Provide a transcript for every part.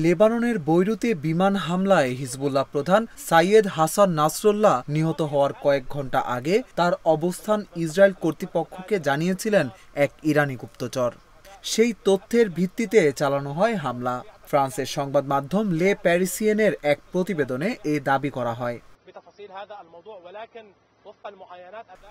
লেবাননের বৈরুতে বিমান হামলায় হিজবুল্লাহ প্রধান সাইয়েদ হাসান নাসরুল্লাহ নিহত হওয়ার কয়েক ঘণ্টা আগে তার অবস্থান ইসরায়েল কর্তৃপক্ষকে জানিয়েছিলেন এক ইরানি গুপ্তচর। সেই তথ্যের ভিত্তিতে চালানো হয় হামলা। ফ্রান্সের সংবাদ মাধ্যম লে প্যারিসিয়েনের এক প্রতিবেদনে এই দাবি করা হয়।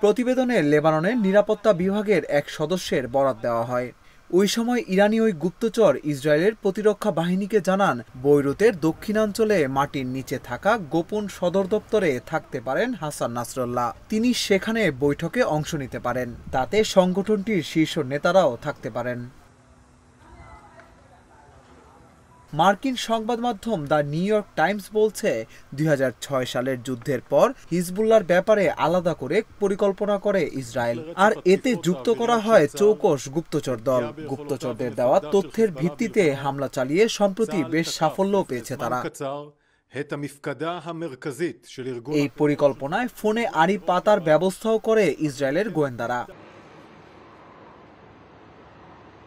প্রতিবেদনে লেবাননের নিরাপত্তা বিভাগের এক সদস্যের বরাত দেওয়া হয়। ওই সময় ইরানি ওই গুপ্তচর ইসরায়েলের প্রতিরক্ষা বাহিনীকে জানান, বৈরুতের দক্ষিণাঞ্চলে মাটির নিচে থাকা গোপন সদর দপ্তরে থাকতে পারেন হাসান নাসরুল্লাহ। তিনি সেখানে বৈঠকে অংশ নিতে পারেন, তাতে সংগঠনটির শীর্ষ নেতারাও থাকতে পারেন। মার্কিন সংবাদ মাধ্যম দ্য নিউ ইয়র্ক টাইমস বলছে, 2006 সালের যুদ্ধের পর হিজবুল্লাহর ব্যাপারে আলাদা করে পরিকল্পনা করে ইসরায়েল, আর এতে যুক্ত করা হয় চৌকস গুপ্তচর দল। গুপ্তচরদের দেওয়া তথ্যের ভিত্তিতে হামলা চালিয়ে সম্প্রতি বেশ সাফল্য পেয়েছে তারা। এই পরিকল্পনায় ফোনে আড়ি পাতার ব্যবস্থাও করে ইসরায়েলের গোয়েন্দারা।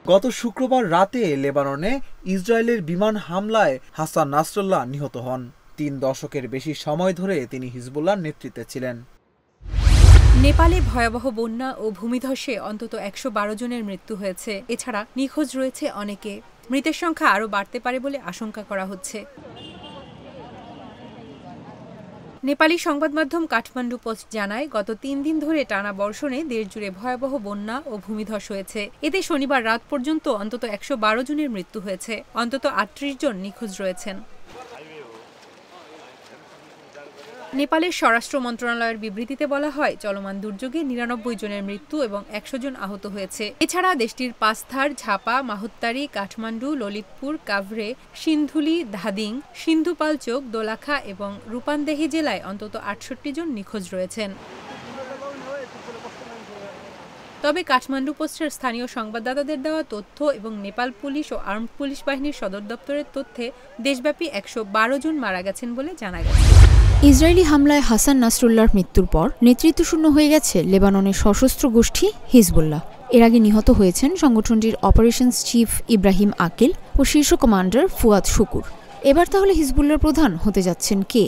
গত শুক্রবার রাতে লেবাননে ইসরায়েলের বিমান হামলায় হাসান নাসরুল্লাহ নিহত হন। 3 দশকের বেশি সময় ধরে তিনি হিজবুল্লাহর নেতৃত্বে ছিলেন। নেপালে ভয়াবহ বন্যা ও ভূমিধসে অন্তত 112 জনের মৃত্যু হয়েছে। এছাড়া নিখোঁজ রয়েছে অনেকে। মৃতের সংখ্যা আরও বাড়তে পারে বলে আশঙ্কা করা হচ্ছে। নেপালি সংবাদ মাধ্যম কাঠমান্ডু পোস্ট জানায়, গত 3 দিন ধরে টানা বর্ষণে দেশজুড়ে ভয়াবহ বন্যা ও ভূমিধস হয়েছে। এতে শনিবার রাত পর্যন্ত অন্তত 112 জনের মৃত্যু হয়েছে। অন্তত 38 জন নিখোঁজ রয়েছেন। নেপালের স্বরাষ্ট্র মন্ত্রণালয়ের বিবৃতিতে বলা হয়, চলমান দুর্যোগে 99 জনের মৃত্যু এবং 100 জন আহত হয়েছে। এছাড়া দেশটির পাঁচথার, ঝাপা, মাহোত্তারি, কাঠমান্ডু, ললিতপুর, কাভরে, সিন্ধুলি, ধাদিং, সিন্ধুপালচোক, দোলাখা এবং রূপান্দেহি জেলায় অন্তত 68 জন নিখোঁজ রয়েছেন। তবে কাঠমান্ডু পোস্টের স্থানীয় সংবাদদাতাদের দেওয়া তথ্য এবং নেপাল পুলিশ ও আর্মড পুলিশ বাহিনীর সদর দপ্তরের তথ্যে দেশব্যাপী 112 জন মারা গেছেন বলে জানা গেছে। ইসরায়েলি হামলায় হাসান নাসরুল্লাহর মৃত্যুর পর নেতৃত্বশূন্য হয়ে গেছে লেবাননের সশস্ত্র গোষ্ঠী হিজবুল্লাহ। এর আগে নিহত হয়েছেন সংগঠনটির অপারেশনস চিফ ইব্রাহিম আকিল ও শীর্ষ কমান্ডার ফুয়াদ শুকুর। এবার তাহলে হিজবুল্লাহর প্রধান হতে যাচ্ছেন কে?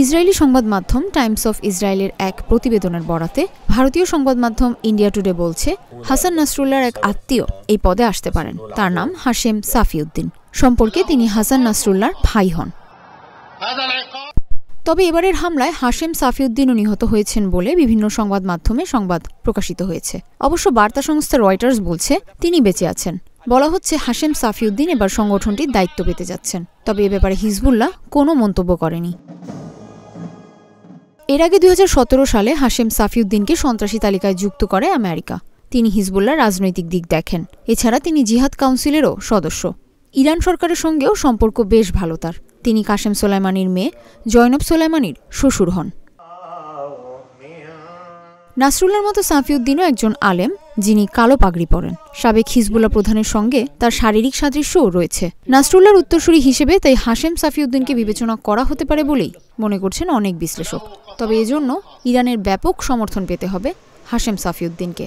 ইসরায়েলি সংবাদ মাধ্যম টাইমস অফ ইসরায়েলের এক প্রতিবেদনের বরাতে ভারতীয় সংবাদ মাধ্যম ইন্ডিয়া টুডে বলছে, হাসান নাসরুল্লাহর এক আত্মীয় এই পদে আসতে পারেন। তার নাম হাশেম সাফিউদ্দিন। সম্পর্কে তিনি হাসান নাসরুল্লাহর ভাই হন। তবে এবারের হামলায় হাশেম সাফিউদ্দিনও নিহত হয়েছেন বলে বিভিন্ন সংবাদ মাধ্যমে সংবাদ প্রকাশিত হয়েছে। অবশ্য বার্তা সংস্থা রয়টার্স বলছে তিনি বেঁচে আছেন। বলা হচ্ছে হাশেম সাফিউদ্দিন এবার সংগঠনটির দায়িত্ব পেতে যাচ্ছেন। তবে এ ব্যাপারে হিজবুল্লাহ কোনো মন্তব্য করেনি। এর আগে 2017 সালে হাশেম সাফিউদ্দিনকে সন্ত্রাসী তালিকায় যুক্ত করে আমেরিকা। তিনি হিজবুল্লাহর রাজনৈতিক দিক দেখেন। এছাড়া তিনি জিহাদ কাউন্সিলেরও সদস্য। ইরান সরকারের সঙ্গেও সম্পর্ক বেশ ভালো তার। তিনি কাশেম সোলাইমানির মেয়ে জয়নব সোলাইমানির শ্বশুর হন। নাসরুল্লাহর মতো সাফিউদ্দিনও একজন আলেম, যিনি কালো পাগড়ি পরেন। সাবেক হিজবুল্লাহ প্রধানের সঙ্গে তার শারীরিক সাদৃশ্যও রয়েছে। নাসরুল্লাহর উত্তরসূরি হিসেবে তাই হাশেম সাফিউদ্দিনকে বিবেচনা করা হতে পারে বলেই মনে করছেন অনেক বিশ্লেষক। তবে এজন্য ইরানের ব্যাপক সমর্থন পেতে হবে হাশেম সাফিউদ্দিনকে।